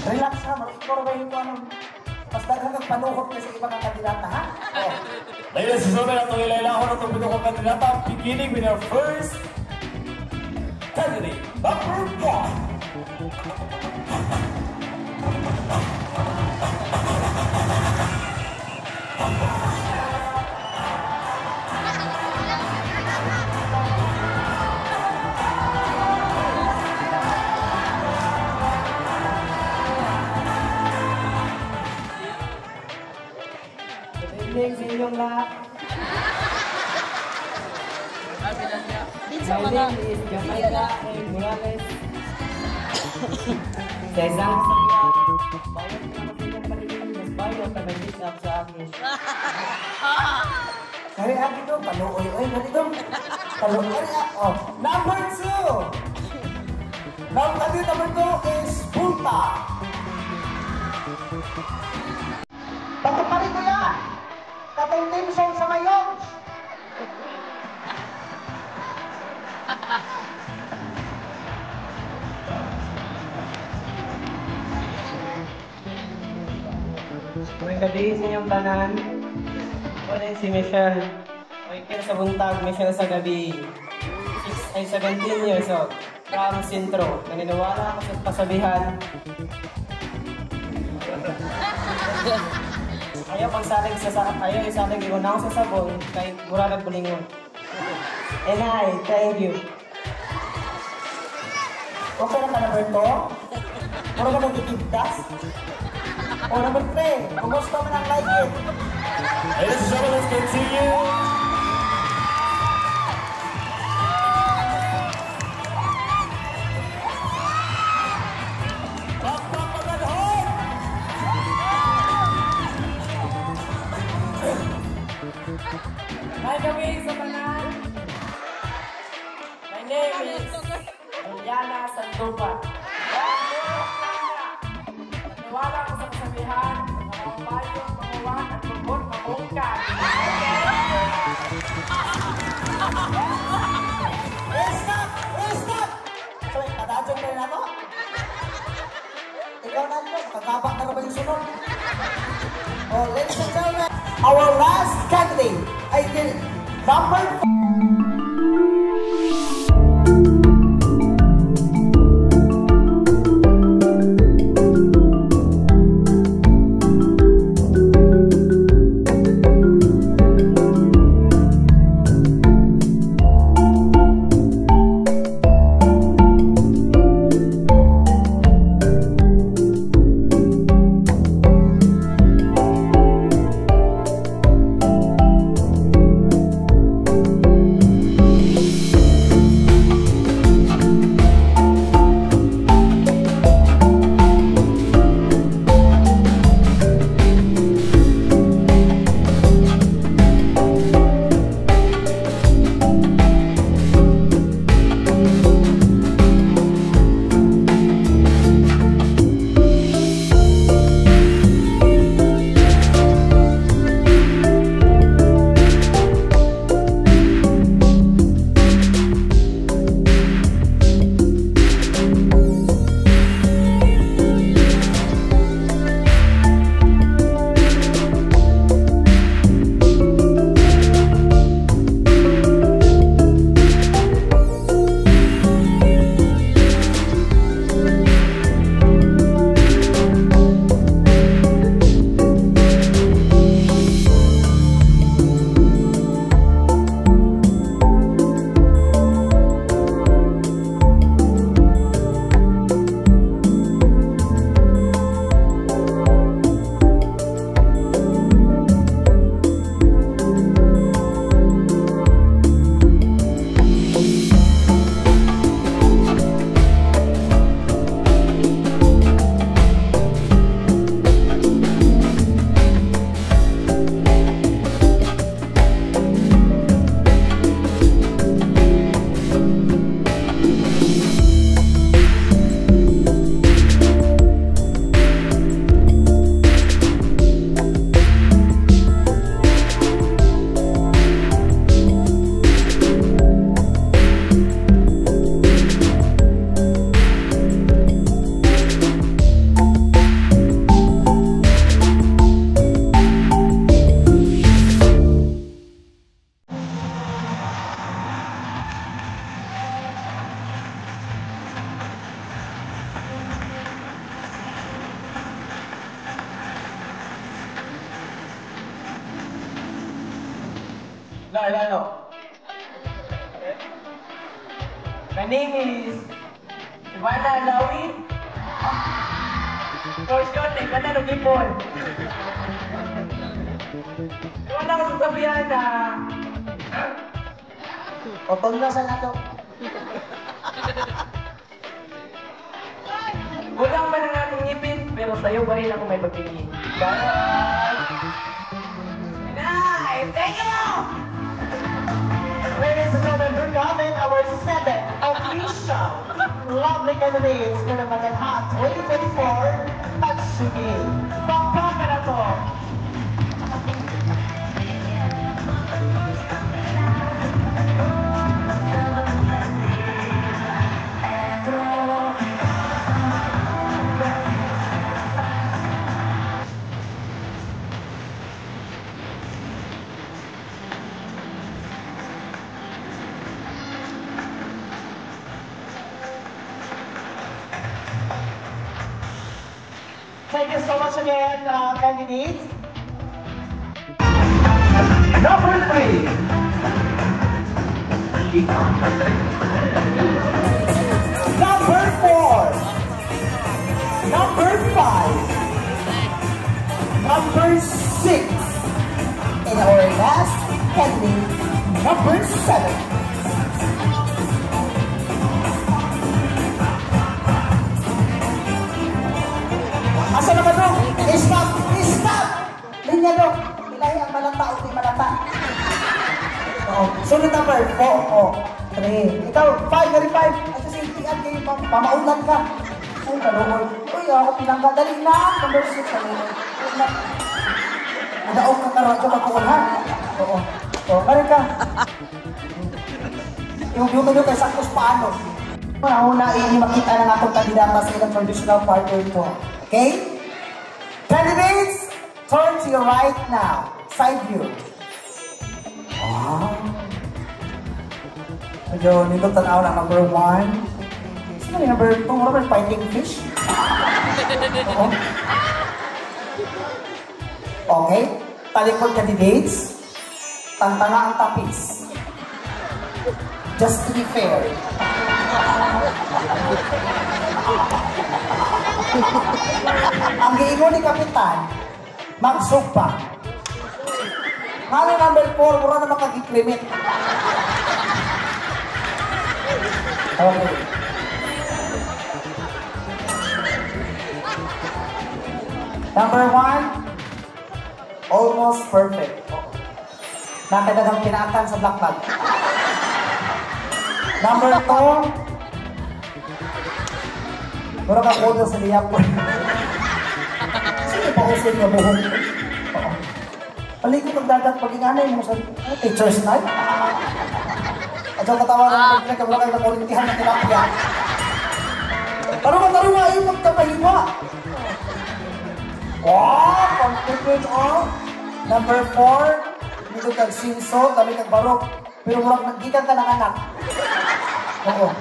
Relax ha, marunong ba yung ano? Mas dagang nagpanuhot kasi ibang kandidata ha? Oh. Ladies and gentlemen, atong ilailahon ang pitong kandidata, beginning with our first candidate, number 1. Sa inyong lahat. My name is Jamaica A. Morales. Sa isang bayan ko lang sa inyong paligid, mas bayo tagalit up sa akin. Kaya akin ito, paluoy. Oy, ganito. Paluoy. Oh, number 2. Number 2 is Punta. Patuparin ko yan! Katong team song sa ngayon! May gabi sa inyong tanan. Wala si Michelle. Michael sa buntag, Michelle sa gabi. 17 years old. From Sintro. Naniniwala ako sa pasabihan. Ayaw pagsalig ayaw isalig iunaw sa sabon kay mura nagbulingon. And I thank you. Okay na ka number 2? Mura ka nagtitibdas? O number 3, kumusta man ang like it? Ladies and gentlemen, let's continue. Hi kami sa tanan. My name is Juliana Sandoval. Naniwala ko sa kasabihan, mga bayo, mamuwan, at magbon, mamungkan. Stop! Stop! Sorry, kadadjong na rin ako. Ikaw na ito, kakabak na ba yung sunod? Oh, ladies and gentlemen, our last candidate, I think, number 4. No. My name is Ivana Alawi. Coach yun, ikaw na nag-ipon. Wala ko sasabihan na otong na sa nato. Kulang man ang aking ngipin, pero sa'yo pa rin ako may pagpingin. Bye! Nice! Thank you! Ladies and gentlemen, we're coming our 7th official lovely candidates for the Maganhat 2024 Tatsugi. Pagpaka na to! Thank you so much again, candidates. Number 3. Number 4. Number 5. Number 6. And our last candidate, number 7. Asa naman dong? Stop! Stop! Linya dong! Ilahi ang malata o di malata. Sunod number 4. 3. Ikaw, 5 na rin 5. At sa sintian kayo, pamaulan ka. Ay, kalungoy. Uy, ako pinangga. Dali na! Number 6. Nadaog ka karoon ka magkuhan, ha? Oo. Karin ka. Yung nyo kay Santos paano? Una ini makita na natong kandidata sa ilang traditional partner ito. Okay? Candidates, turn to your right now. Side view. Wow. Medyo nito tanaw na number 1. Sino yung number 2? Wala ba fighting fish? Oo. Okay. Talikod candidates. Tantanga ang tapis. Just to be fair. Ang giingon ni Kapitan, magsugba. Ngano number 4, mura na makagiklimit. Okay. Number 1, almost perfect. Nakadagang pinaatan sa black bag. Number 2, mura ka kodo sa liyapon. Sige pa usin niya buhok. Palikot ang dagat pag-inganay mo sa teacher's night. At saan katawa na mag-drink ka mula kayo na kurintihan na tilapia. Tarunga yung magkapahiwa. Wow! Confident oh! Number 4, dito kag sinso, dami kag barok. Pero murag naggikan ka ng anak. Oo.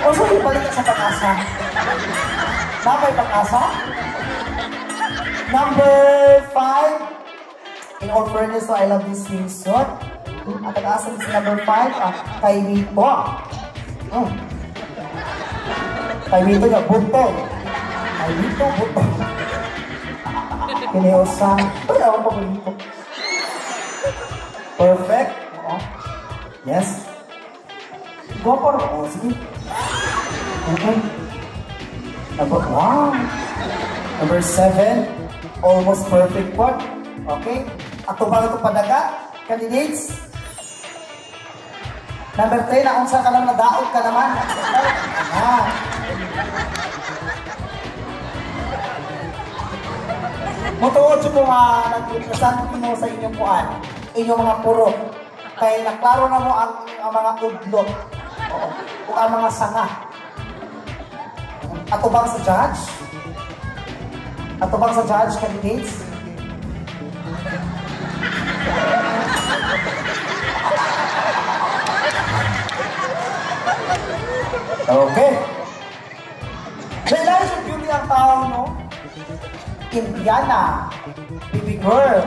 O sorry, balik ka sa pag-asa. Napay pag-asa? Number 5. In all fairness, so I love this swimsuit. At pag-asa si number 5, kay Mito. Kay Mito niya, buto. Kay Mito, buto. Kineusa. Uy, ako pa Mito. Perfect. Yes. Go for it. Oh, sige. Okay. Wow. Number 7. Almost perfect po. Okay. Ato ba ito padaga? Candidates? Number 3. Na unsa ka lang nadaog ka naman. Ah. Mutuod siya po nag-represent mo sa inyong puan. Inyong mga puro. Kaya naklaro na mo ang mga udlot. O ang mga sanga. Ato bang sa judge? Ato bang sa judge, candidates? Okay. May life of beauty ang tao, no? Indiana. Baby girl.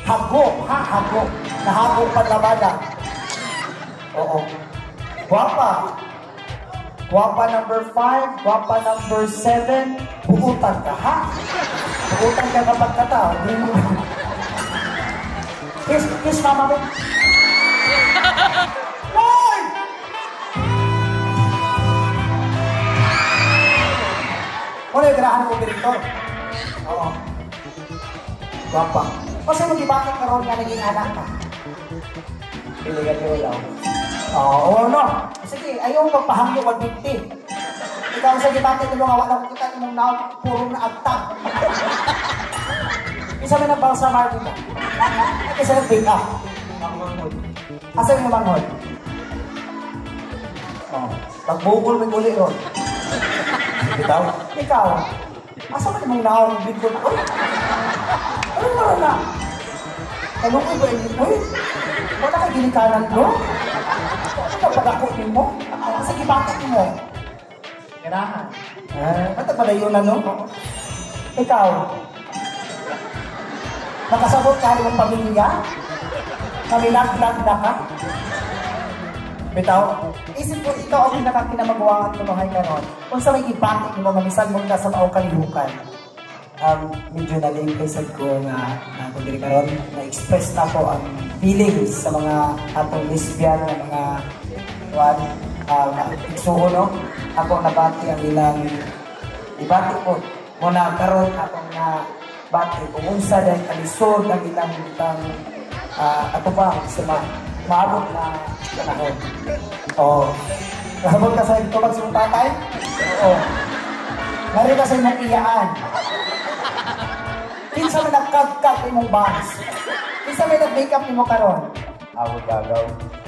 Hagok, ha? Hagok. Nahagok pa labada. Oo. Guwapa. Guwapa number 5, guwapa number 7. Buutan ka, ha? Buutan ka kapag kata. Kiss mama mo. Lord! Muna yung ganahan ko direktor. Oo. Guwapa. Kasi mag-ibakit ka ron nga naging anak ka. Piligan ko lang. Oo, no. Sige, ayaw magpahangyo 150. Ikaw sa gibakit nyo nga wala ko kita mong naon, puro na agtag. Isa may nagbaw sa market mo. Isa nag-pick up. Asa yung manghod? Oh, pagbukol may uli ron. Ikaw? Ikaw. Asa man mong naon, bigol? Uy! Ano naman na? Ano ko ba yun? Uy! Wala ka ginikanan ko? Ano ka padako mo? Asa gibakit mo? Kailangan. Ba't nagpadayo na, no? Ikaw? Nakasabot ka ng pamilya? Namilag-lag na ka? Bitaw, isip ko, ikaw ang pinakakinamagawangan ko nohay ka ron. Kung sa may ibakit mo, mamisan mo ka sa maong kalihukan. Medyo naling-kaisad ko na kung diri karon na-express na po ang feelings sa mga atong lesbian na mga iksuho, no? Ako nabati ang ilang ibati po muna karon akong bati kung unsa dahil kalisod ang ilang atubang sa maabot na panahon. Oo. Kasabot ka sa tubag sa tatay? Oo. Nari ka sa imong iyaan. Kinsa may nagkagkag imong bangs? Kinsa may nag-makeup imong karon? Ako gagaw.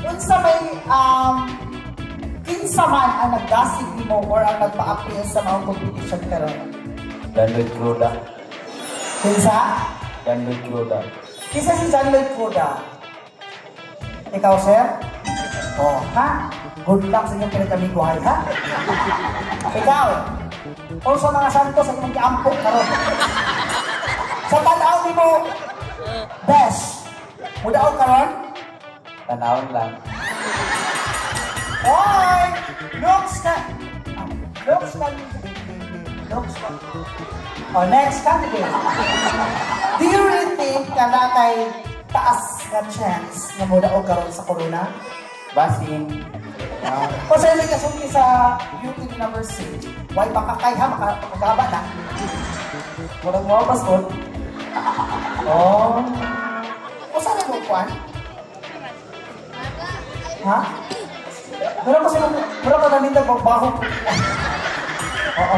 Unsa may kinsa man ang naggasig mo or ang nagpa-appeal sa mga competition karon? Dan Lloyd Cruda. Kinsa? Dan Lloyd Cruda. Kinsa si John Lloyd Cruda? Ikaw, sir? Oh, ha? Good luck sa inyong pinagkamiguhay, ha? Ikaw? O sa mga santo sa inyong kiampok karon? Sa tanaw ni mo, best. Mudaon karon? Tanawin lang. Hoy! Looks ka! Oh, next candidate. Do you really think na kay taas na chance na mudaon karon sa corona? Basin. Kasi may kasumpi sa beauty number 6. Why makakay ha? Makagaba na. Walang mga passport. Oh. O saan ang magpuan? Ha? Meron ko namin nagbabaho. Oo.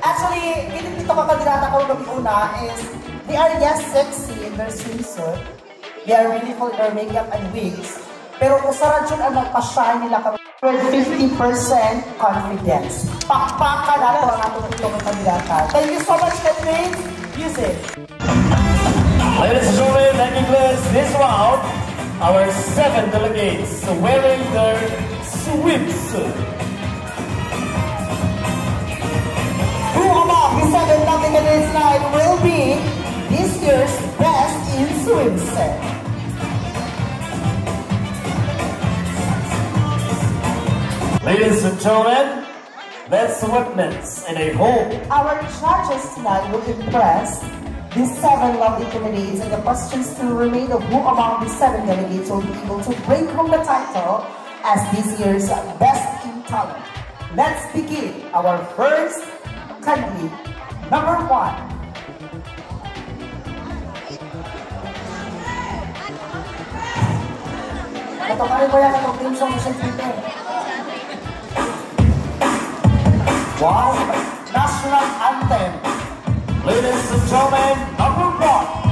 Actually, dito kakadilata ko ng una is they are yes sexy in their swimsuit. They are beautiful in their makeup and wigs. Pero usaran siya ang nagpa-shine nila kami 50% confidence. Pakpaka na ito ang atong itong kandidata. Thank you so much, Catherine. Music. Ladies and gentlemen, let me bless this round. Our 7 delegates wearing their swimsuit. Who among the 7 candidates tonight will be this year's best in swimsuit? Ladies and gentlemen, let's witness and I hope Our judges tonight will impress these 7 lovely candidates, and the questions to remain of who among the 7 delegates will be able to bring home the title as this year's Best in Talent. Let's begin our first candidate, number 1. Ito ka rin ba yan ang team song sa Twitter? wow, national anthem. Ladies and gentlemen, number 1.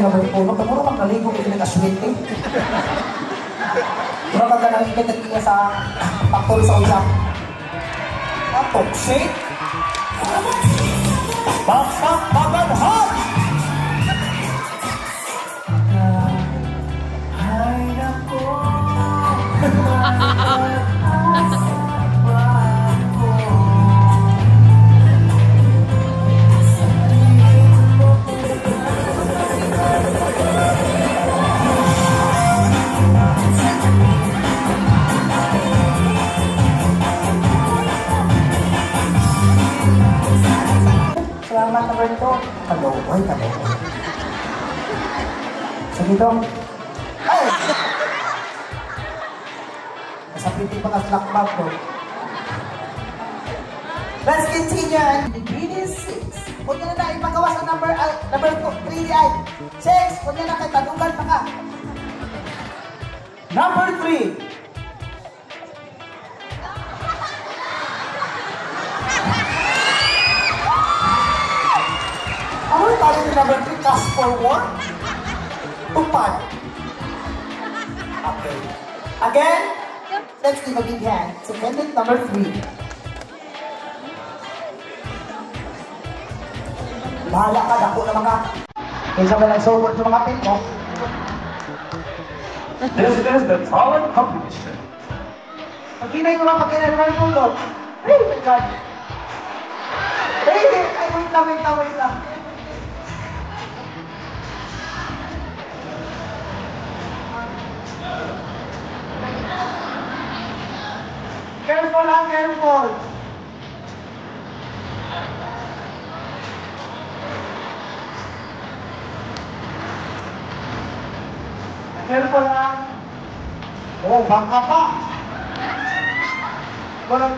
number 4. Kamuro kang naligo ko pinag-aswinte. Mura ka ganang ikitit niya sa factory sa usap. Toxic. Pagpagpagadhan! Ay nako. Salamat number 2. Kaloy. Sige dong. Ay! Nasa pretty mga slack bag ko. Let's continue. Bini 6. Huwag nyo na ipagawa sa number 2. 3 ay. 6. Huwag nyo na kay tanugan pa ka. Number 3. Ano yung tali ni number 3? Cast forward? Tupad. Okay. Again, let's give a big hand to candidate number 3. Bahala ka, dako na mga. Kaysa ba nag-soward sa mga pin mo? This is the talent competition. Pagkinay ko lang, pagkinay naman yung tulog. Hey, my God. Hey, ay, wait lang. Careful lang, careful. Careful lang. Oh, bangka pa. Walang...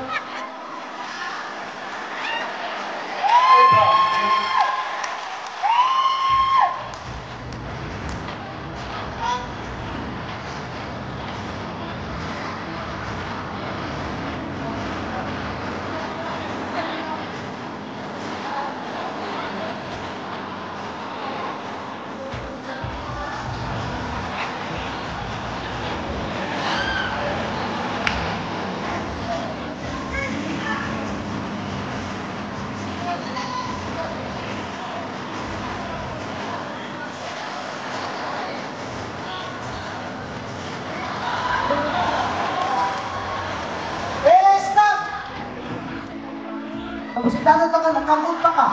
Dagat ka, nagkamot pa ka.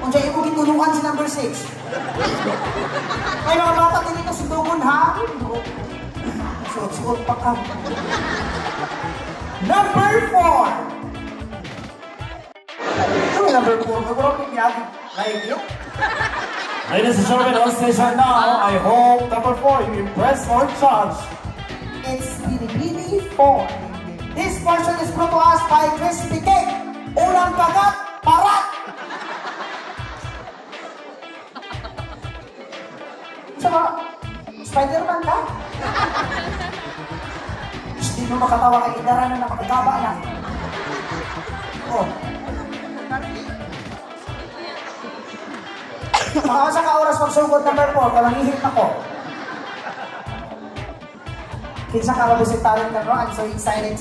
Kung siya ibugin tulungan si number 6. Ay, mga bata, tinito sundugon, ha? Suot-suot pa ka. Number 4. Ano yung number 4? Nagurang pingyagi. Like it? Ladies and gentlemen, on station now, I hope number 4 you impress or charge. It's Binibini 4. This portion is brought to us by Crispy Cake. Unang kagat, parat! Saka, Spider-Man ka? Hindi mo makatawa kay Idara na makagaba na. Oh. Makakasa ka oras magsugod number 4, kalangihit ako. Kinsa ka mabusitarin ka, no? I'm so excited.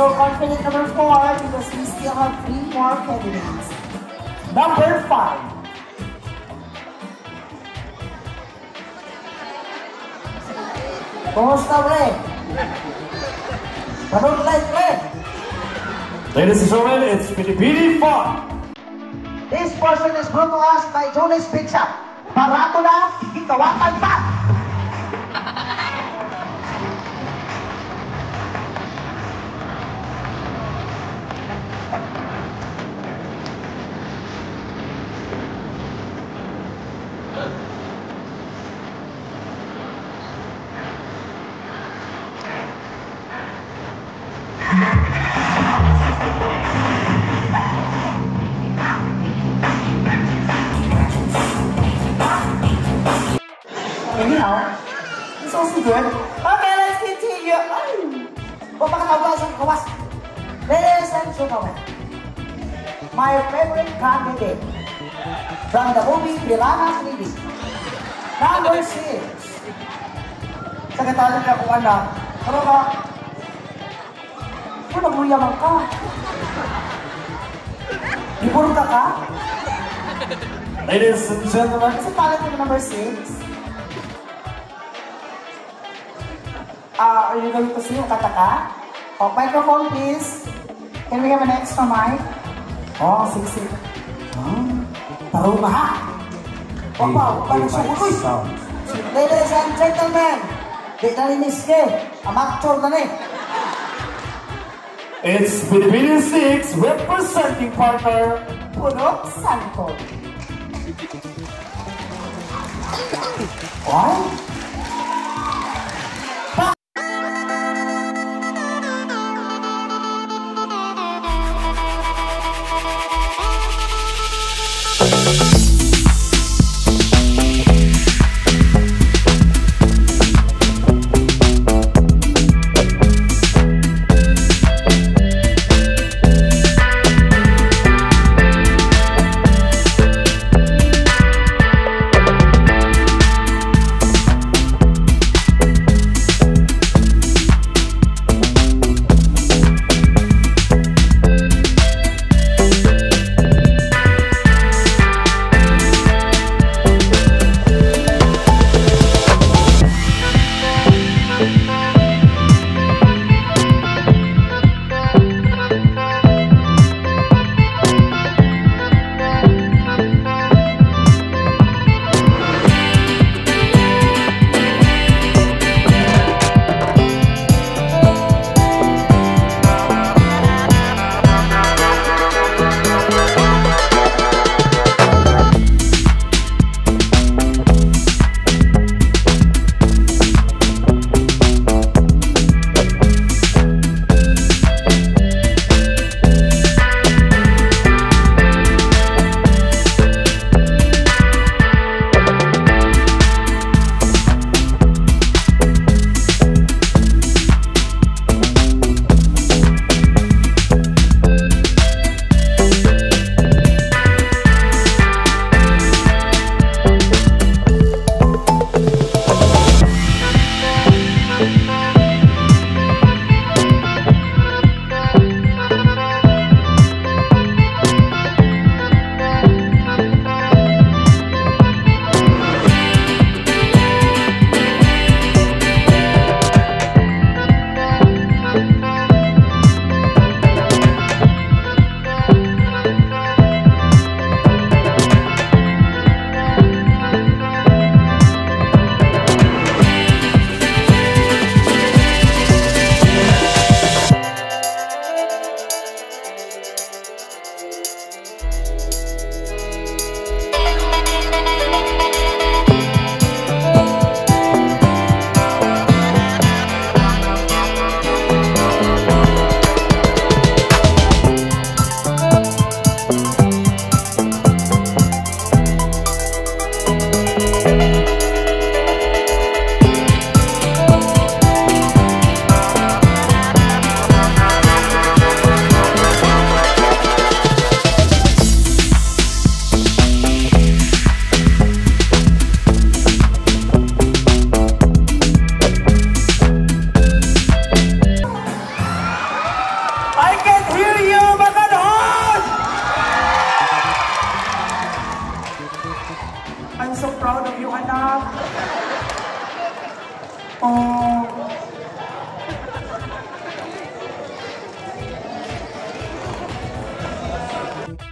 so confident, number 4, because we still have 3 more candidates. Number 5. Kumusta, pre? Anong like, pre? Ladies and gentlemen, it's Pinipini Fun. This person is brought to us by Jonas Pizza. Barato na, hikawatan pa! Anyhow, it's also good. Okay, let's continue. Ladies and gentlemen, my favorite candidate from the movie Piranha 3D. Number 6. Sa katalan ka kung ano, pero ka, kung nagmuyaman ka, iburo ka? Ladies and gentlemen, Sa talent ko number 6. Are you going to sing Kataka? Oh, microphone please. Can we have an extra mic? Oh, sing. Taro na ha. Wow, paano siya uloy? Ladies and gentlemen, di na linis ke. Amateur na ni. it's Pinipini 6 representing partner. Puno Santo. What?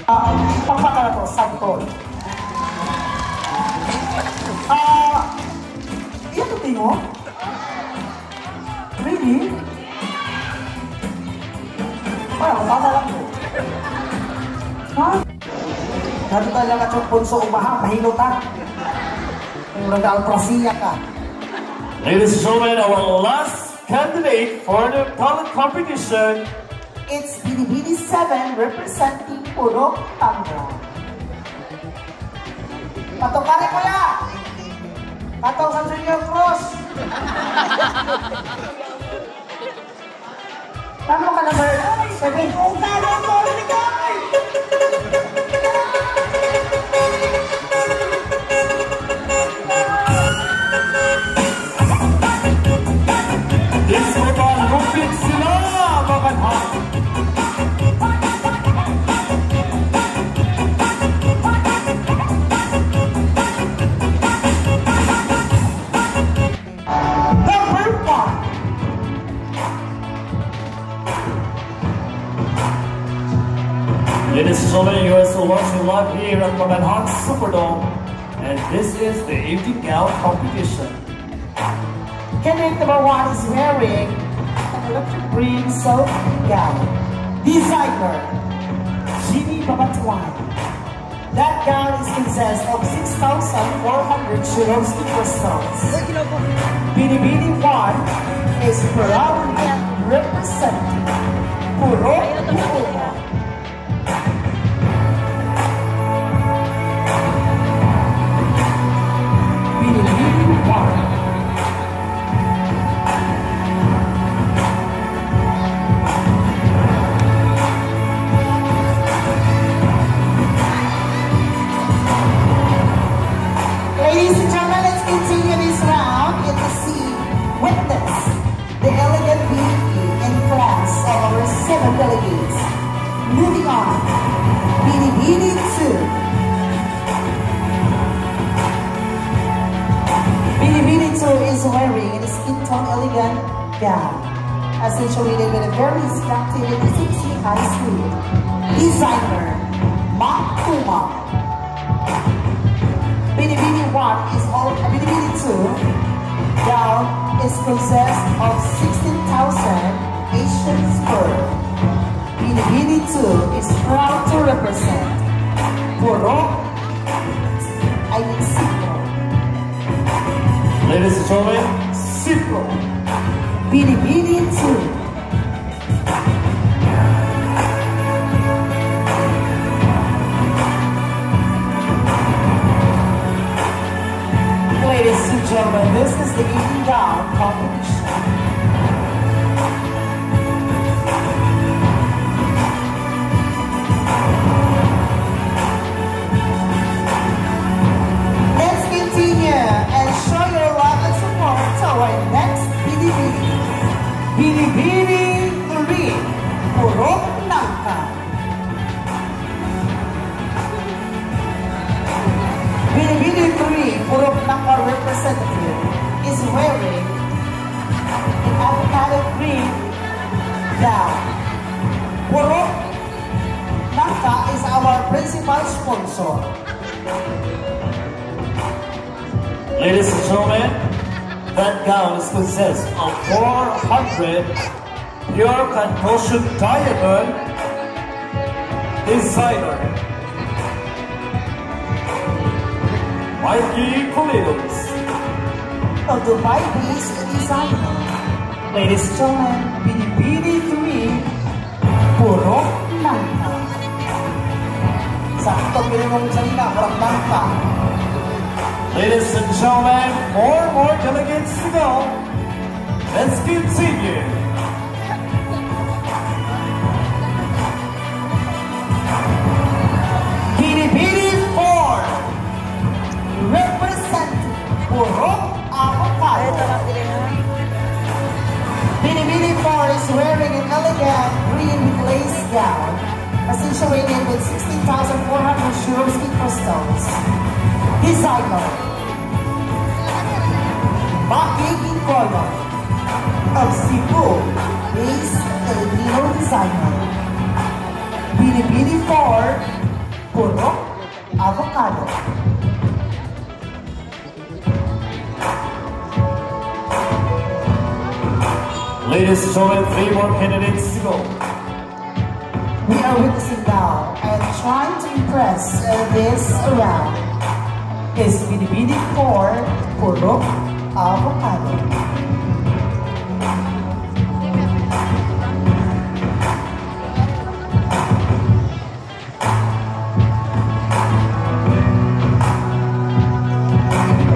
Pagpaka na to, santol. Iyan ito tingo? Really? Parang bata lang po. Ha? Dito ka lang at yung punso umahang, mahilo ka. Yung regal prasiya ka. Ladies and gentlemen, our last candidate for the talent competition. It's Binibini 7 representing Purok Tango. Patokari ko ya! Patong sa Junior Cross! Tama ka number 7? Oh, talo ko! This mga lupit sila, mga hap. Ladies and gentlemen, you are still watching live here at Maganhang Superdome, and this is the evening gown competition. Candidate number 1 is wearing an electric green silk gown. Designer, Jimmy Babatuan. That gown is consists of 6,400 Swarovski crystals. Binibini 1 is proudly representing Purok Tango. Ladies and gentlemen, let's continue this round and to see, witness the elegant beauty and class of our 7 delegates. Moving on, Binibini 2. Binibini 2 is wearing a skin tone elegant gown, accentuated with a very seductive and sexy high sleeve. Designer, Mak Kuma. Binibini 1 is all Binibini 2 gown is consists of 16,000 Asian spur. Binibini 2 is proud to represent Purok Sipro. Ladies and gentlemen, Sipro. Binibini 2. Ladies and gentlemen, this is the evening gown competition. Let's continue and show your love and support to our next Binibini. Binibini 3, Purok Nangka. Binibini 3, Purok Nangka representative, is wearing an avocado green gown. Purok Nangka is our principal sponsor. Ladies and gentlemen, that gown is consists of 400 pure Cantosian diamond designer. Mikey Colinos. Of Dubai based designer. Ladies and gentlemen, Binibini 3, Purok Nangka. Sakto pinimong salita, Purok Nangka. Ladies and gentlemen, 4 more delegates to go. Let's continue. Binibini 4, representing Purok Avocado. Binibini 4 is wearing an elegant green lace gown, accentuated with 16,400 Swarovski crystals. Designer, Maki Color of Cebu, based Filipino designer. Binibini 4 Ladies and gentlemen, 3 more candidates to go. We are witnessing now and trying to impress this round is Binibini for Purok Avocado.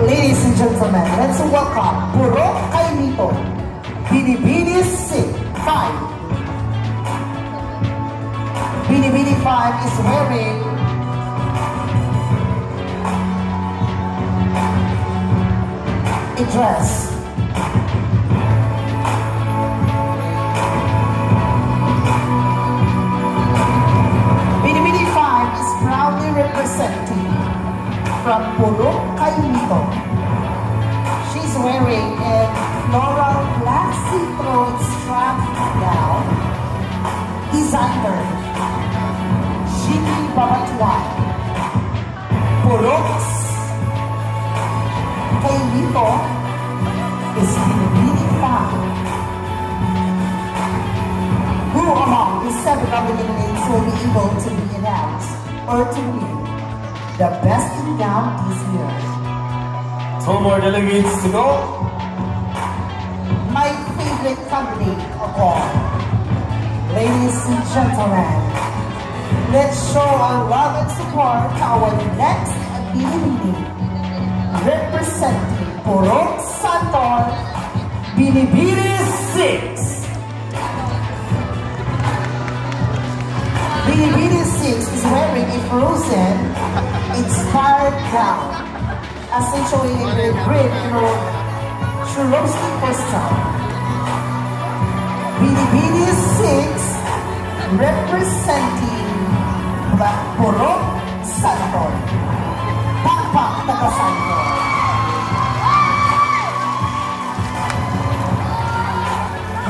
Ladies and gentlemen, let's welcome Purok Kainito, Binibini 5. Binibini 5 is wearing a dress. Binibini 5 is proudly representing from Purok Kainito. She's wearing a floral black see-through strap gown designer Shiki Babatwan. Purok's Kainito is Binibini 5. Who among the 7 candidates will be able to be announced or to win the best in gown this year? 2 more delegates to go. My favorite candidate of all. Ladies and gentlemen, let's show our love and support to our next Binibini. Representing Purok Santor, Binibini 6. Binibini 6 is wearing a Frozen inspired gown, accentuating the grid and Swarovski crystal. Binibini 6 representing Purok Santor. Pakpak taga Santor.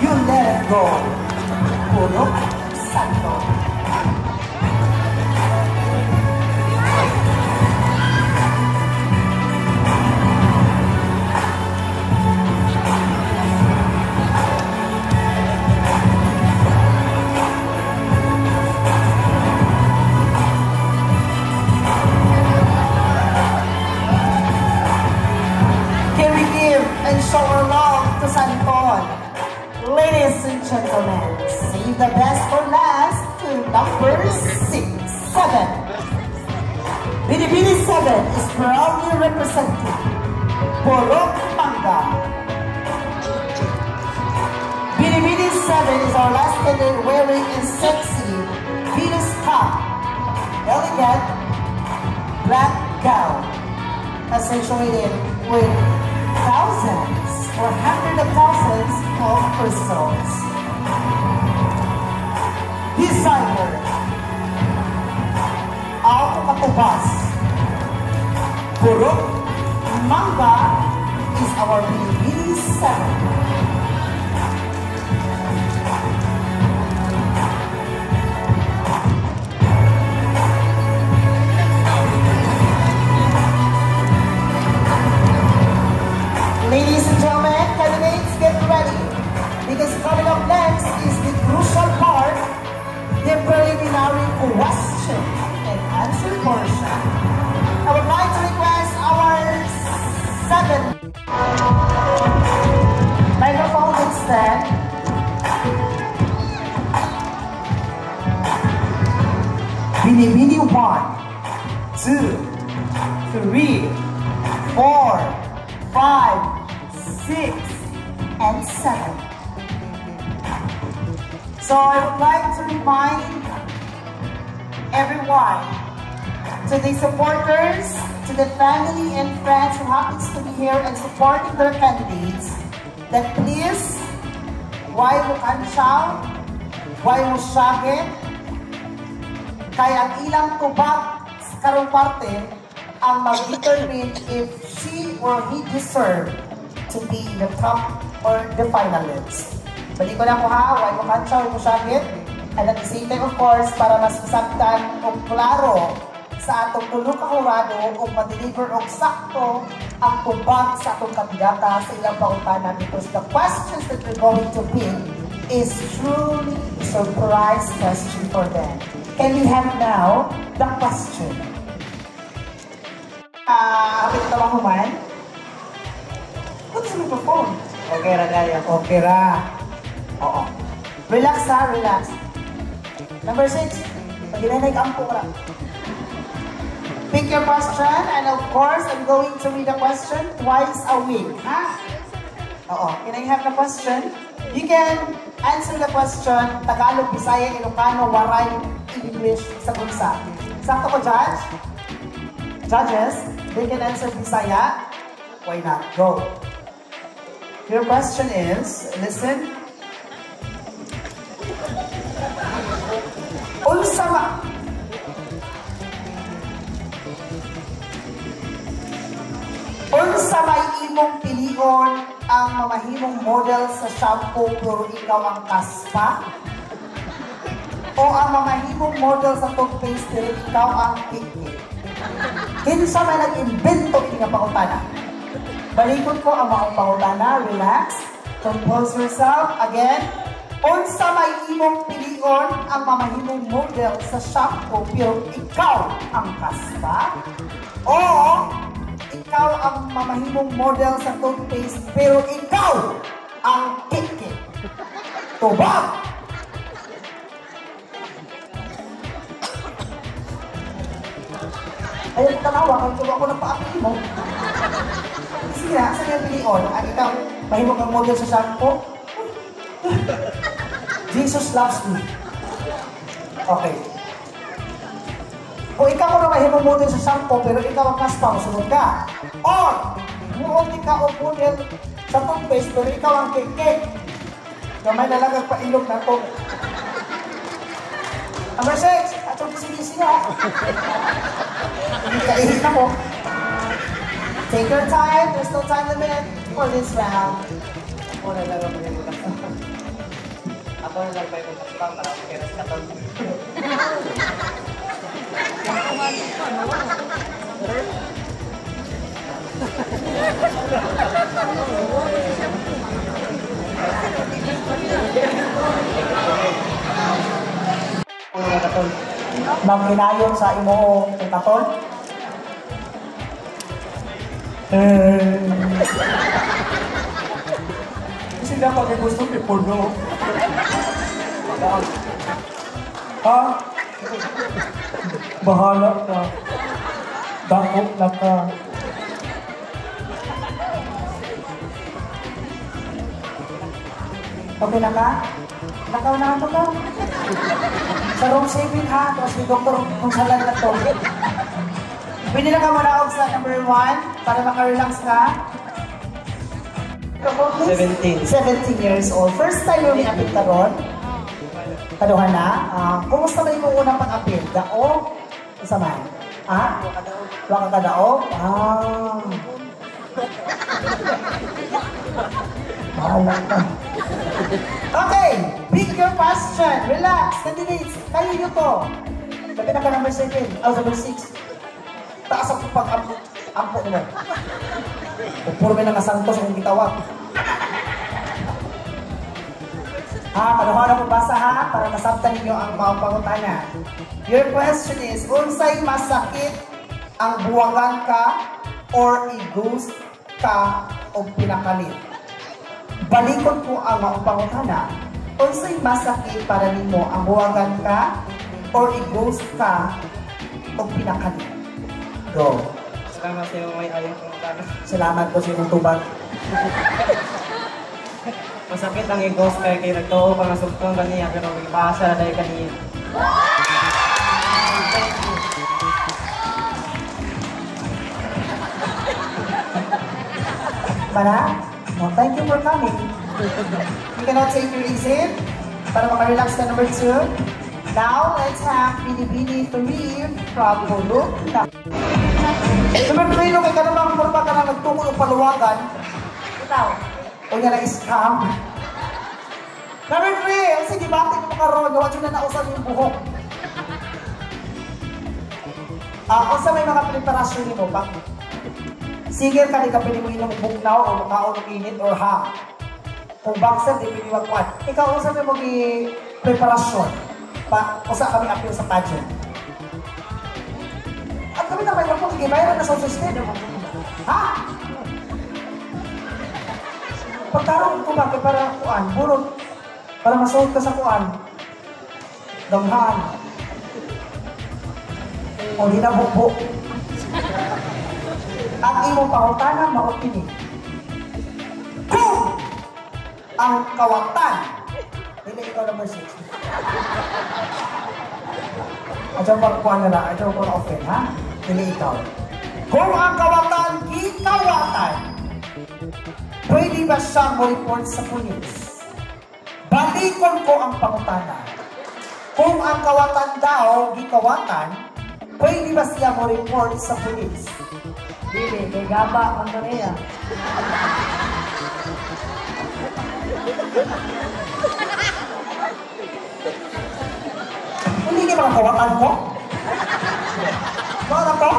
You let it go, Purok Santor. Show our love to Santon. Ladies and gentlemen, save the best for last to number 7. Binibini 7 is proudly representing Purok Manga. Binibini 7 is our last candidate wearing a sexy Venus top, elegant black gown, accentuated with thousands or hundreds of thousands of crystals. Designer Auto Katubas. Purok Manga is our Binibini 7. Ladies and gentlemen, candidates, get ready, because coming up next is the crucial part, the preliminary question and answer portion. I would like to request our 7 microphone extend. Binibini 1, 2, 3, 4, 5, 6, and 7. So I would like to remind everyone, to the supporters, to the family and friends who happens to be here and supporting their candidates, that please, why mo kansyaw, why mo syagit, kaya ang ilang tubag sa karong parte ang mag-determine if she or he deserve to be in the top or the finalists. Balik ko lang po ha, why mo kansyaw, why mo syagit, and at the same time of course, para mas masabtan o klaro sa atong tulo ka hurado o ma-deliver og sakto ang tubag sa atong kandidata sa ilang pangutana because the questions that we're going to pick is truly a surprise question for them. Can we have now the question? Kapit ito lang human? What is the microphone? Okay ra kaya. Okay ra. Oo. Relax ha, relax. Number 6. Pag ginanay ka po ra. Pick your question and of course, I'm going to read the question twice a week. Ha? Oo. Can I have the question? You can answer the question Tagalog, Bisaya, Ilocano, Waray, English, Sagunsa. Sakto ko, Judge? Judges, they can answer Bisaya. Why not? Go. Your question is, listen. Unsa may imong pilion ang mamahimong model sa shampoo pero ikaw ang kaspa? O ang mamahimong model sa toothpaste pero ikaw ang piki? Kinsa may nag-invento ini nga pangutana? Balikod ko ang mga pangutana. Relax. Compose yourself. Again. Unsa may imong pilion ang mamahimong model sa shampoo pero ikaw ang kaspa? O ikaw ang mamahimong model sa toothpaste pero ikaw ang piki? Tubag! Ayun, tanawa, kung tuwa ko ng paapili mo. Sige na, saan yung pilion? Ang ikaw, mahimong ang model sa shampoo? Jesus loves me. Okay. Kung ikaw na mahimong model sa shampoo, pero ikaw ang kaspa, sunod ka. Or, muong ikaw ang model sa toothpaste, pero ikaw ang cake-cake. Gamay na lang ang pailog na ito. Number 6, atong kisi-kisi na. Kaihit na po. Take your time. There's no time limit for this round. Ako na lang ang mga Ako na lang may mga para makiras ka to. Magkinayon sa imo katon? Kasi dapat may gusto may porno. Ha? Bahala ka. Dakot na ka. Okay na ka? Nakaw na ito ka? Sa room saving ha? Tapos ni Dr. kung salan na to. Pwede na ka manaog sa number 1 para makarelax ka. 17. 17 years old. First time yung ni-apit ka ron? Kaduhan na? Kumusta ba yung unang pag-apit? Daog? Isa man? Ha? Waka ka daog? Bahala ka. Okay, pick your question. Relax, candidates. Kayo nyo to. Sabi na ka number 7. Number 6. Taas ang pag-ampo mo. Puro may nangasantos kung gitawag. Kaduhan na po basa ha, para masabtan ninyo ang mga pangutana. Your question is, unsay masakit ang buwangan ka or i-ghost ka o pinakalit? Balikod ko ang mga pangutana. Unsay masakit para nimo ang buwangan ka or i-ghost ka o pinakalit? Go. Salamat sa iyo may ayong pangutana. Salamat po sa inyong tubag. Masakit ang i-ghost kay nagtuo pa nga sugtong kaniya pero ipasa dahil kaniya. Mana? No, thank you for coming. You cannot take your reason para makarelax ka number 2. Now, let's have Binibini 3 from Buluk. Number 3, no, kay ka namang forma ka na nagtungo ng paluwagan. Ikaw. O niya na-scam. Number 3, sige, bakit mo karoon? Huwag na nausan yung buhok. Kung sa may mga preparasyon mo, pag sige ka, di ka pwede mo inom bugnaw o makaon ng init or hang. Kung boxer, di pwede magkuhan. Ikaw, kung sa may preparasyon, usa kami appeal sa pageant. At kami na may lapong, hindi mayroon na sa system. Ha? Pagkaroon ko ba, para kuan, burot, para masuot ka sa kuan, damhan, o di na bukbuk. Ang imong pangutanan, maupini. Kung ang kawatan, hindi ikaw number 6. Adyo pa kuha na lang, adyo pa open, ha? Hindi ikaw. Kung ang kawatan, gikawatan, pwede ba siyang report sa pulis? Balikon ko ang pangutanan. Kung ang kawatan daw, gikawatan, pwede ba siya mo report sa pulis? Dili, kay gaba, ang niya. Hindi niya mga kawatan ko? Mga ko?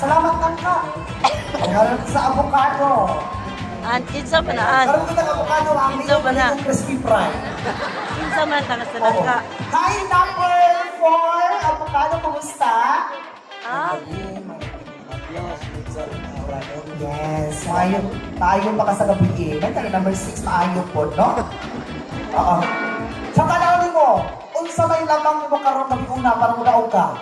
Salamat lang ka. Ngayon sa avocado. Kinsa ba na? Karoon kita ng avocado, ang Kinsa ba na? yung crispy fry. Kinsa man tanas sa langka. Hi, number 4. Avocado, kumusta? Yes, maayon. Maayon pa ka sa gabi eh. May tayo number 6, maayon po, no? Oo. Sa kanawin mo, unsa may lamang mo karoon gabi una para mo daog ka?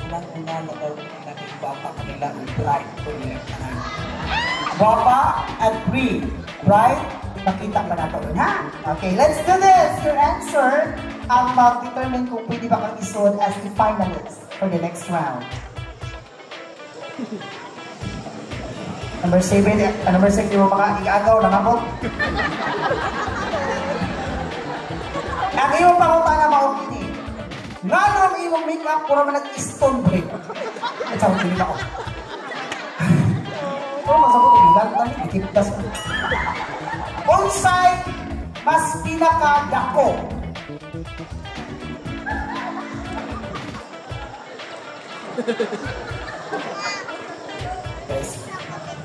Unang-una na daw naging bapa kanila ang bright ko nila kanan. Bapa at free, right? Nakita ba nato yun, ha? Okay, let's do this. Your answer ang mag-determine kung pwede ba kang isod as the finalist for the next round. Number 7, number 6, di mo mga iagaw, nangabot. Ang iyong pangutana maugini. Nga nung iyong make-up, pura man nag-stone break. At saan ko ako. Pura masabot, bilang tayo, ikiptas ko. Unsay, mas pinakadako.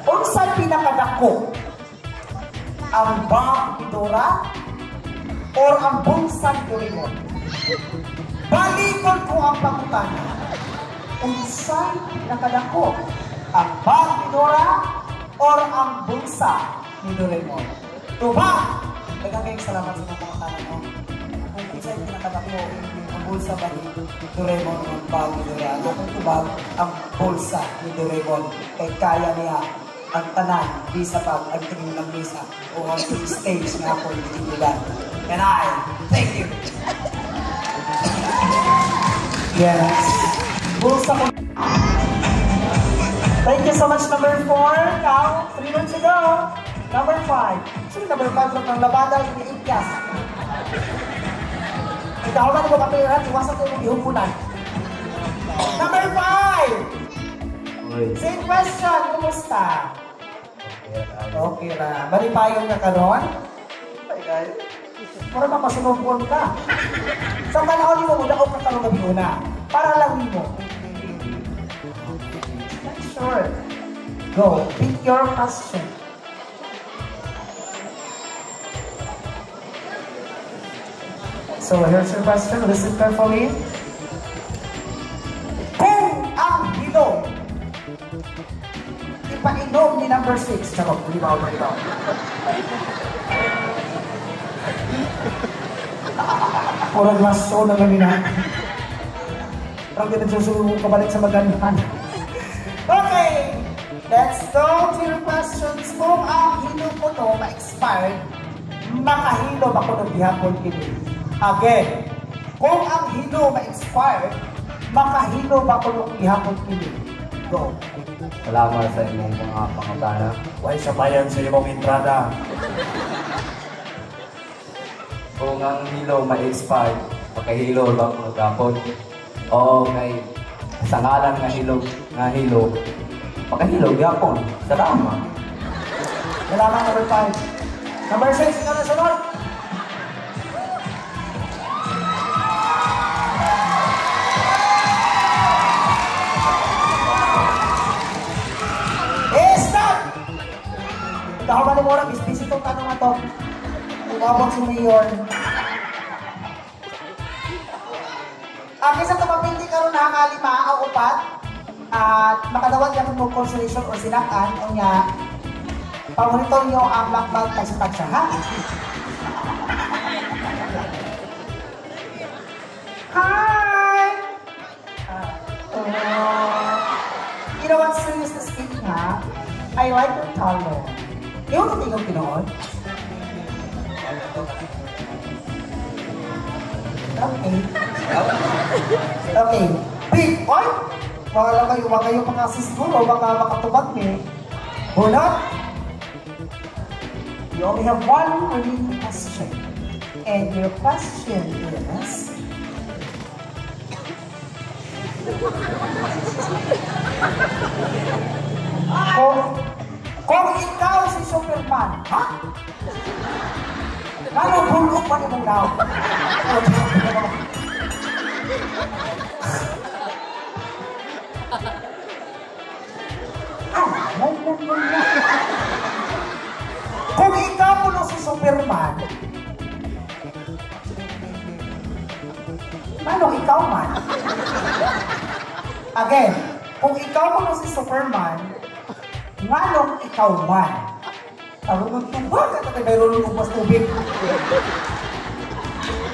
Unsay pinakadako? Ang bang Idora or ang bunsang Doraemon? Balikon ko ang pangutana. Unsay pinakadako? Ang bang Idora or ang bunsa ni Doraemon? Tuba! Nagkakayong salamat sa mga pangutana mo. Kung unsay pinakadako, ang bulsa ba ni Doraemon o ang bang Idora? O kung tuba, ang bulsa ni Doraemon kay kaya niya ang tanan, bisa pa ang tingin ng bisa o ang stage na ako yung ilan. And I, thank you. Yes. Bulsa ko. Thank you so much, number 4. Now, 3 months ago. Number 5. Sino number 5 lang ng labada, iniikyas. Ikaw na mo kapiran, iwasan ko yung ihupunan. Number 5. Same question, kumusta? Okay na. Malipayong na ka ron? Ay, guys. Para mapasunubon ka. Sa panahon mo, daog ka kalong gabi una. Para lang mo. Sure. Go. Pick your question. So, here's your question. Listen carefully. Kung ang hilong ipainom ni number 6. Charot, malibaw. Kurang laso na kami na. Parang pinagsusulong kabalik sa magandahan. Okay, let's go to your questions. Kung ang hilo ko to ma-expired, makahilo ba ko ng bihapon kini? Again, kung ang hilo ma-expired, makahilo ba ko ng bihapon kini? Go. Salamat sa inyong mga pangutana. Why sa bayan sa iyong entrada? Kung ang hilo ma-expire, pakahilo lang magapon. O kay sa ngalan nga hilo, pakahilo gyapon. Salamat. Salamat, number 5. Number 6, ikaw na sunod. Kahaman ni Mora, bisbisi itong tanong na to. Tumawag si Mayor. Kaysa tumapindi ka rin na lima o upat, at makadawag ka mo consolation o sinakan, o niya, pamonitor niyo ang black belt kay sa tagsya, ha? Hi! You know what, seriously speaking, ha? I like your talent. Ewan ko tingong pinoon? Okay. Okay. Big, oy! Wala kayo mga siguro, baka makatubag niyo. Bunot! You only have one remaining question. And your question is... Kung ikaw si Superman, ha? Ano bulok pa niyo mong daw? Kung ikaw mo si Superman, manong ikaw man? Again, kung ikaw mo si Superman, manong ikaw man? Tarungan ko ba? Kaya mayroon ng mas tubig.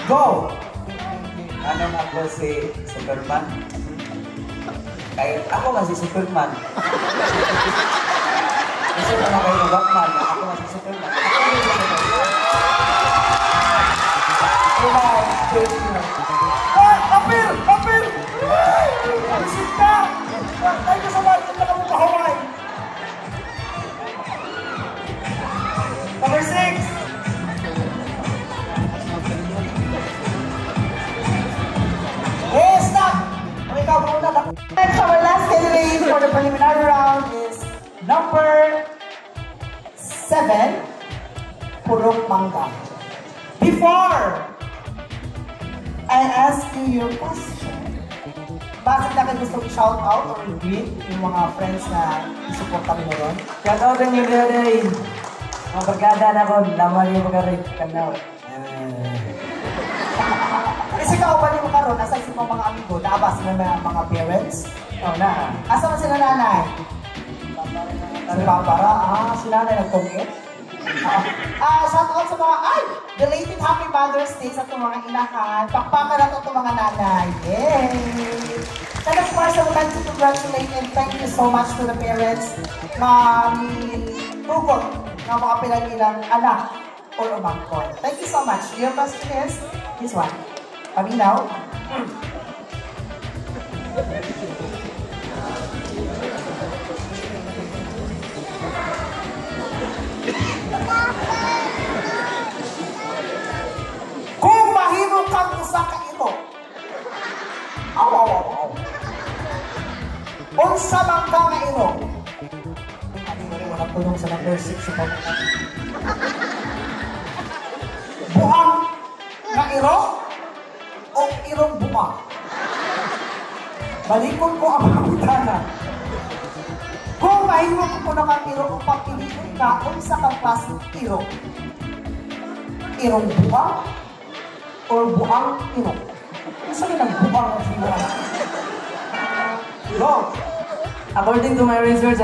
Go! Ano nga po si Superman? Kaya ako nga si Superman. Kasi naman kayo ng Batman, ako nga si Superman. Kapir! Kapir! Isip ka! Tayo ka sa market na kami pa-Hawaii. Number 6. Hey, stop! Ikaw muna lang. Next, our last candidate for the preliminary round is number 7, Purok Mangga. Before I ask you your question, bakit na kayo gusto i-shout out or i-greet yung mga friends na isupport kami mo ron? Shout out din yung day. Mga barkada na ko, laman yung mga kanaw. Kasi kauban yung karon, asa si mga amigo, naabas na mga parents? Oh, na. Asa man sila nanay? Si Papara, si nanay nagtungit. Shout out sa mga, belated Happy Mother's Day sa itong mga inahan. Pakpakan na itong mga nanay. Yay! And of course, I would like to congratulate and thank you so much to the parents na tugot ng mga pinag-ilang anak or umangkol. Thank you so much. Your question is, this one. Paminaw. Kung mahimo kang usa ka ito, unsa man ka nga ito? Ano mo rin wala punong sa number 6 sa pagkakas. Buang nga iro o irong buang? Balikon ko ang mga butana. Kung mahimo ko na kang iro o papiliin ka, unsa kang klaseng iro? Irong buang or buang iro? Unsa rin ang buang at buang? Go! According to my research,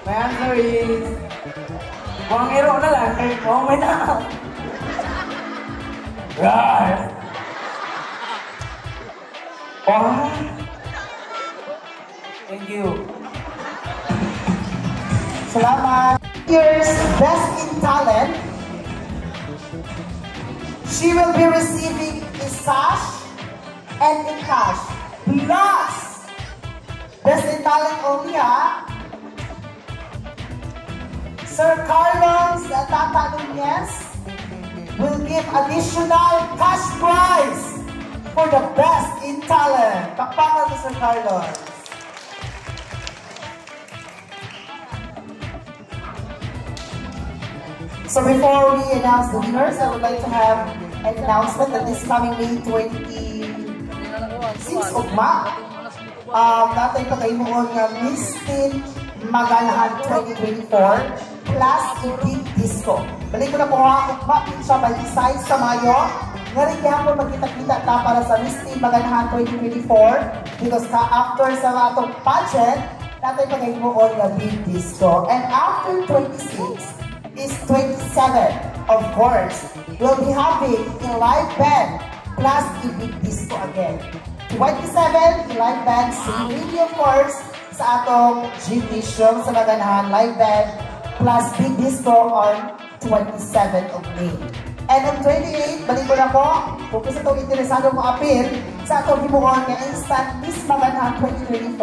my answer is buang iro na lang. Oh, may na. Right. Oh. Thank you. Salamat. Year's Best in Talent. She will be receiving a sash and a cash. Plus, Best in Talent only, ha? Sir Carlos Tata Nunez will give additional cash prize for the Best in Talent. Pakpakan mo, Sir Carlos. So before we announce the winners, I would like to have an announcement that this coming May 26 ugma, natay pa kayo noon nga Miss Teen Maganahan 2024. plus Big Disco. Balik ko na po ha, mapin siya by size sa Mayo. Ngayon po magkita-kita ta para sa Miss Teen Maganahan 2024 because after sa atong pageant, natin pag-imuon na Big Disco. And after 26 is 27, of course, we'll be having a live band plus a Big Disco again. 27, live band, same video of course, sa atong gymnasium sa Maganahan, live band, plus Big Disco on 27 of May. And on 28, balik ko na po, kung gusto itong interesado mo appeal, sa atong himuon nga instant Miss Maganahan 2024,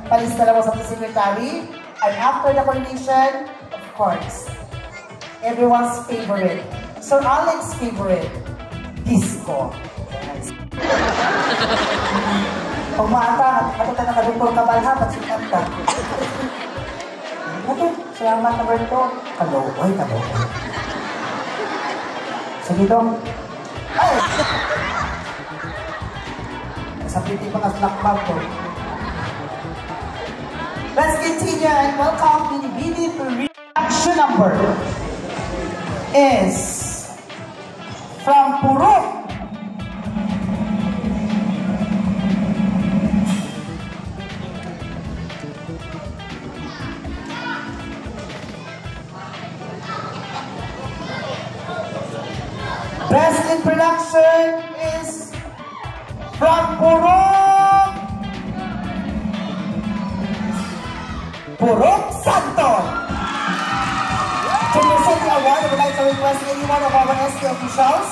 palista na mo sa secretary, and after the coronation, of course, everyone's favorite, Sir Alex's favorite, Disco. Pag maata, ako ka nakadupol ka ba ha, pagsikat ka. Okay, salamat na Berto. Kaloy. Sige dong. Ay! Sa piti mga slack bag ko. Let's continue and welcome Binibini to reaction number is from Purok. Best in production is from Purok Santon. To present the award, I would like to request any one of our SK officials.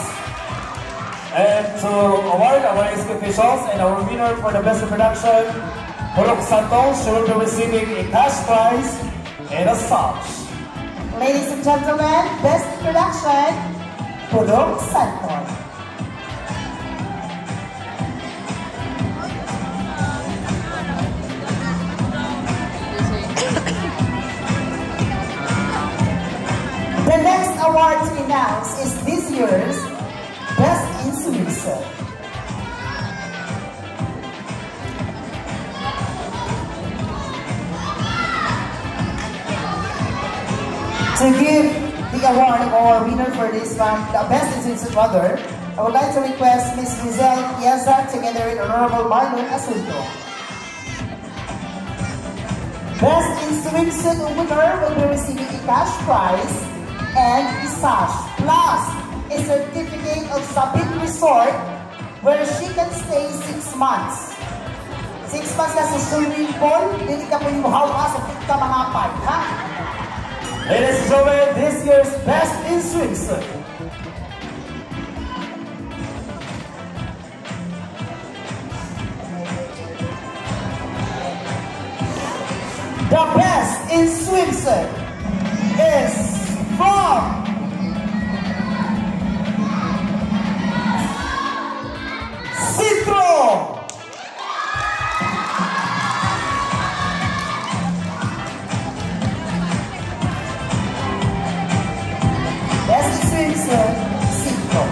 And to award our SK officials and our winner for the best in production, Purok Santon, she will be receiving a cash prize and a sauce. Ladies and gentlemen, best in production, Purok Santon. The next award to announce is this year's Best in Suicide. To give the award of our winner for this one, the Best in Suicide Mother, I would like to request Ms. Rizal Piazza together with Honorable Marlon Asunto. Best in Suicide winner will be receiving a cash prize and a sash, plus a certificate of Sabit Resort where she can stay 6 months. 6 months na sa swimming pool, hindi ka po yung hawa sa ka mangapay, ha? Ladies and gentlemen, this year's Best in Swimsuit. The Best in Swimsuit is from Citro. Best in Swimsuit, Citro.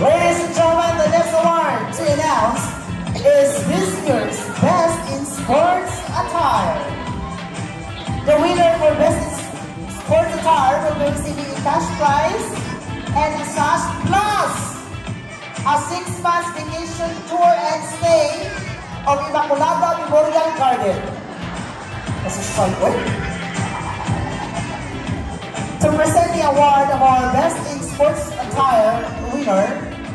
Ladies and gentlemen, the next award to announce is this year's Best in Sports Attire. The winner for Best in Sports Attire will be receiving a cash prize and a sash plus a 6-month vacation tour and stay of Immaculada Memorial Garden. This is fun, right? To present the award of our Best in Sports Attire winner,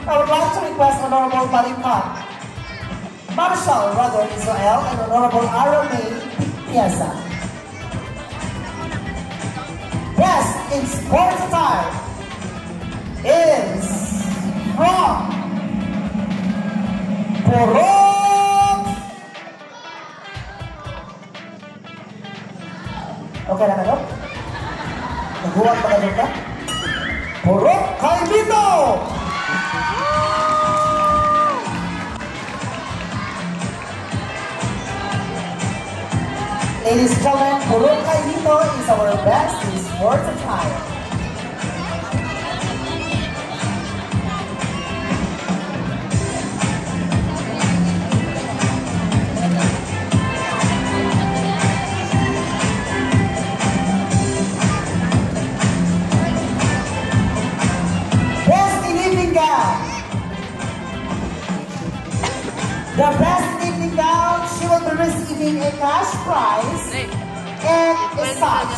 I would like to request Honorable Maripat, Marshal Brother Israel, and Honorable Aramay Piazza. Best in Sports Attire is from Purok. Okay na ka, naghuwag pa na ka? Purok Kailito! Ladies and gentlemen, Purok Kailito is our Best in Sports Attire. The best evening gown, she will be receiving a cash prize and a sash,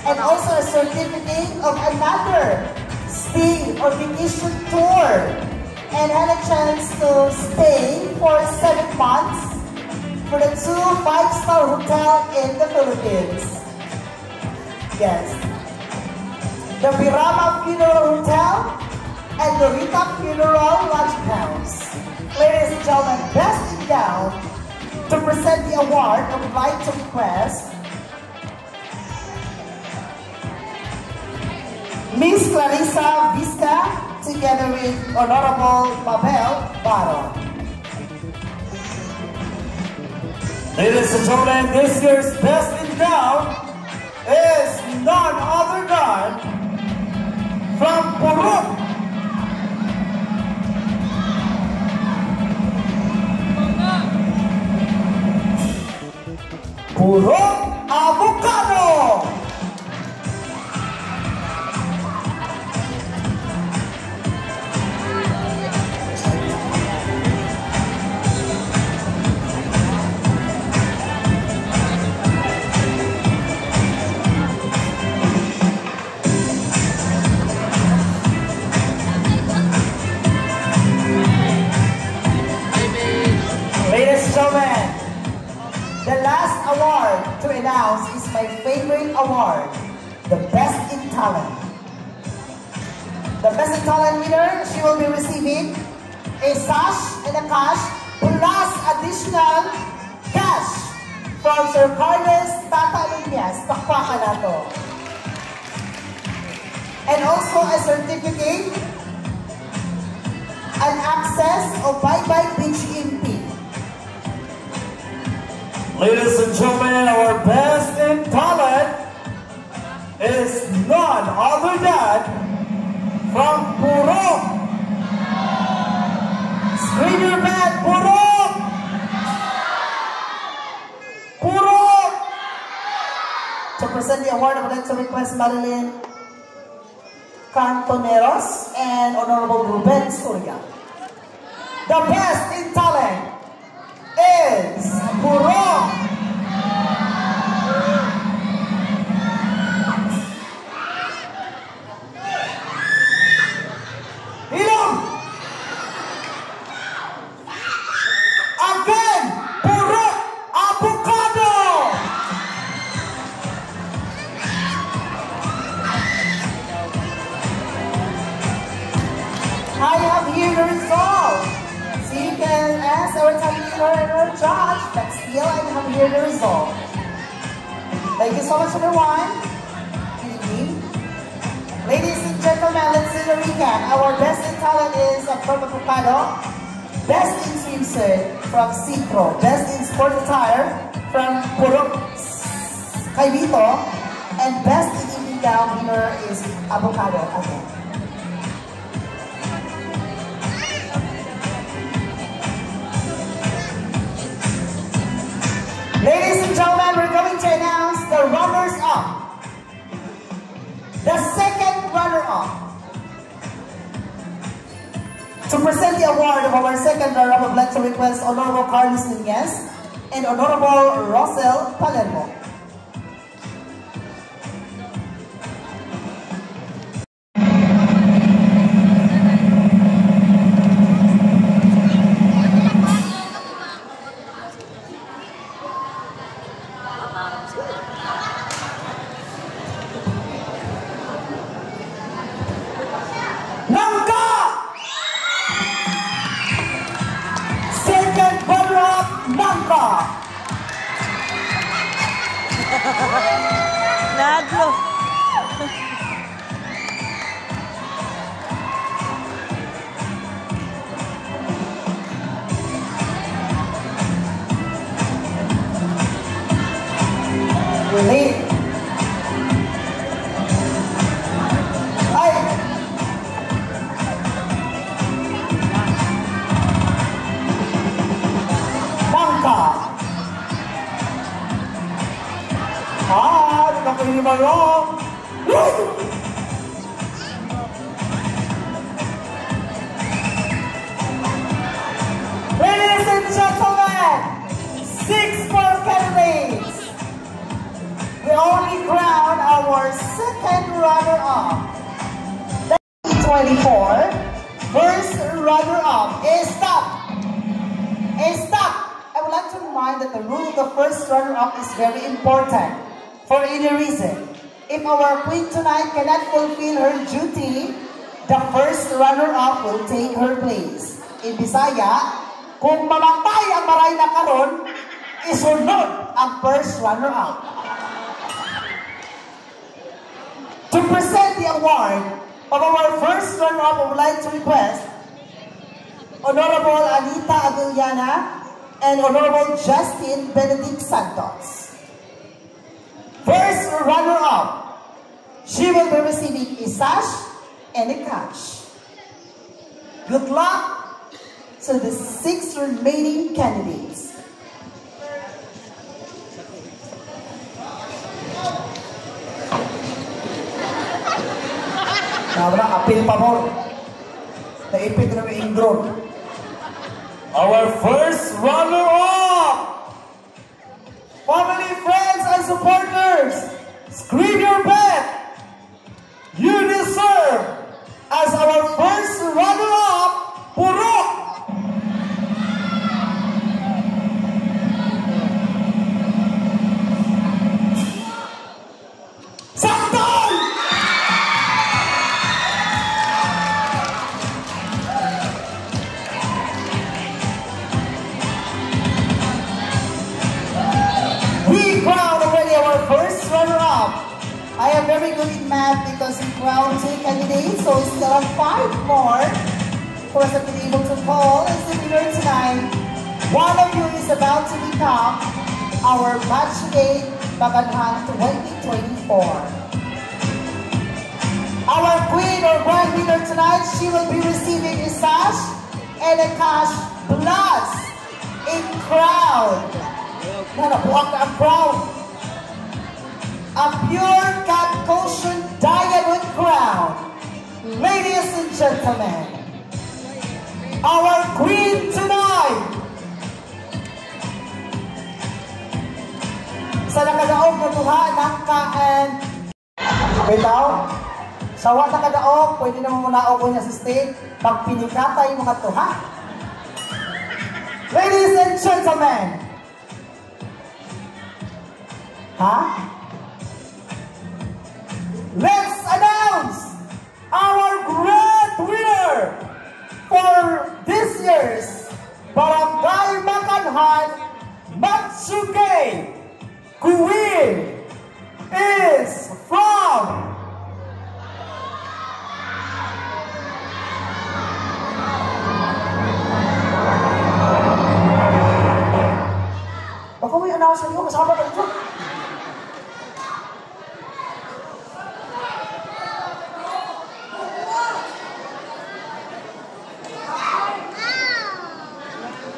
and also a certificate of another stay or vacation tour, and had a chance to stay for 7 months for the 2 5-star hotel in the Philippines. Yes. The Birama Funeral Hotel and the Rita Funeral Lodge House. Ladies and gentlemen, best in gown to present the award, I would like to request Miss Clarissa Vista together with Honorable Mabel Baron. Ladies and gentlemen, this year's best in gown is none other than from Purok. Purok Avocado. Ladies and gentlemen, the last award to announce is my favorite award, the Best in Talent. The Best in Talent winner, she will be receiving a sash and a cash plus additional cash from Sir Carlos Tata Lumias. Pakpakan na to. And also a certificate and access of Bye Bye Beach MP. Ladies and gentlemen, our best in talent is none other than from Purok. Scream your band, Purok! Purok! To present the award, I would like to request Marilyn Cantoneros and Honorable Ruben Surya. The best in talent is Purok. Ilong! Again, Purok Avocado! I have here the result. So you can ask our television and our judge, but still I have here the result. Thank you so much everyone. Good evening. Ladies and gentlemen, let's do the recap. Our best in talent is from Avocado, best in swimsuit from Cipro, best in sport attire from Purok Kaibito, and best in evening gown winner is Avocado again. Ladies and gentlemen, we're going to announce the runners-up. The second runner-up. To present the award of our second runner-up, I would like to request Honorable Carlos Nunez and Honorable Rosel Palermo. Nadlo. Late. Ay. Bangka. Hindi ba yun? Ladies and 6 more candidates. We only crown our second runner-up. 24. First runner-up is stop. I would like to remind that the rule of the first runner-up is very important for any reason. If our queen tonight cannot fulfill her duty, the first runner-up will take her place. In Bisaya, kung mamatay ang maray na karon, isunod ang first runner-up. To present the award of our first runner-up, I would like to request Honorable Anita Avellana and Honorable Justin Benedict Santos. First runner-up, she will be receiving a sash and a cash. Good luck to the 6 remaining candidates. Nabra, apil pa mo. Naipit na may indro. Our first runner-up! Family, friends, and supporters, scream your bet! You deserve as our first runner-up, Purok! Saktan! We crowned already our first runner-up. I am very good in math because we crowned 2 candidates, so we still have 5 more for us to be able to call as the winner tonight. One of you is about to become our Match Day Baganhan 2024. Our queen or grand winner tonight, she will be receiving a sash and a cash plus a crown. A crown. A pure cat cushion diamond crown. Ladies and gentlemen, our queen tonight. Sa nakadaog na tuha, nangka and bitaw. Sawa nakadaog, pwede naman muna ako niya sa stage. Pagpinikata yung mga tuha. Ladies and gentlemen, let's announce our grand winner for this year's Barangay Makanhan Matsugay Queen is from baka may announce nyo, kasama ka ito.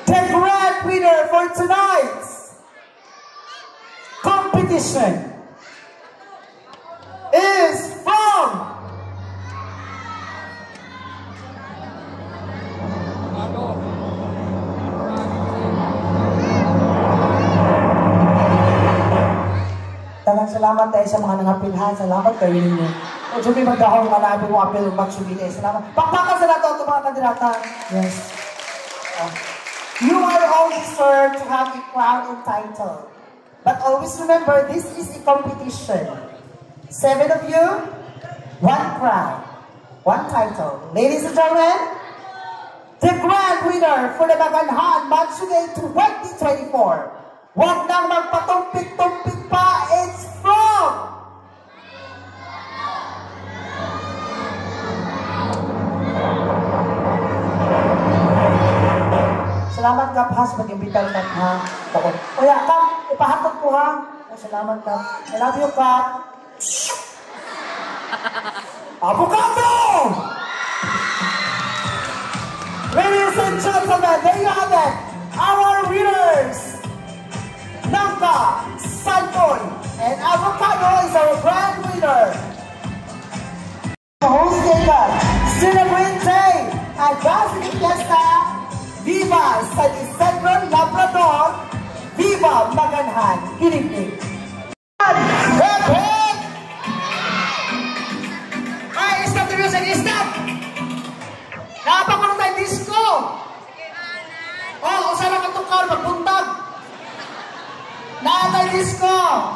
The grand winner for tonight's competition is from Daghang salamat tayo sa mga nangapilhan. Salamat kayo ninyo. O sumi magdahong manabi mo apil magsubili. Salamat. Pakpakan sa nato ito mga kandidata. Yes. You are all deserved to have a crown and title. But always remember, this is a competition. 7 of you, 1 crown, 1 title. Ladies and gentlemen, the grand winner for the Baganhan Matsugay 2024. Huwag nang magpatumpik-tumpik pa, it's from salamat Kap, has mag-imbital Kap, ha? O ya, Kap, ipahatod ko ha. O, salamat Kap. I love you Kap. Avocado! Ladies and gentlemen, there you have it. Our winners, Nangka, Santon, and Avocado is our grand winner. Host Jacob, Sinabuente, and Gasly Fiesta, Viva San Isidro Labrador, Viva disco!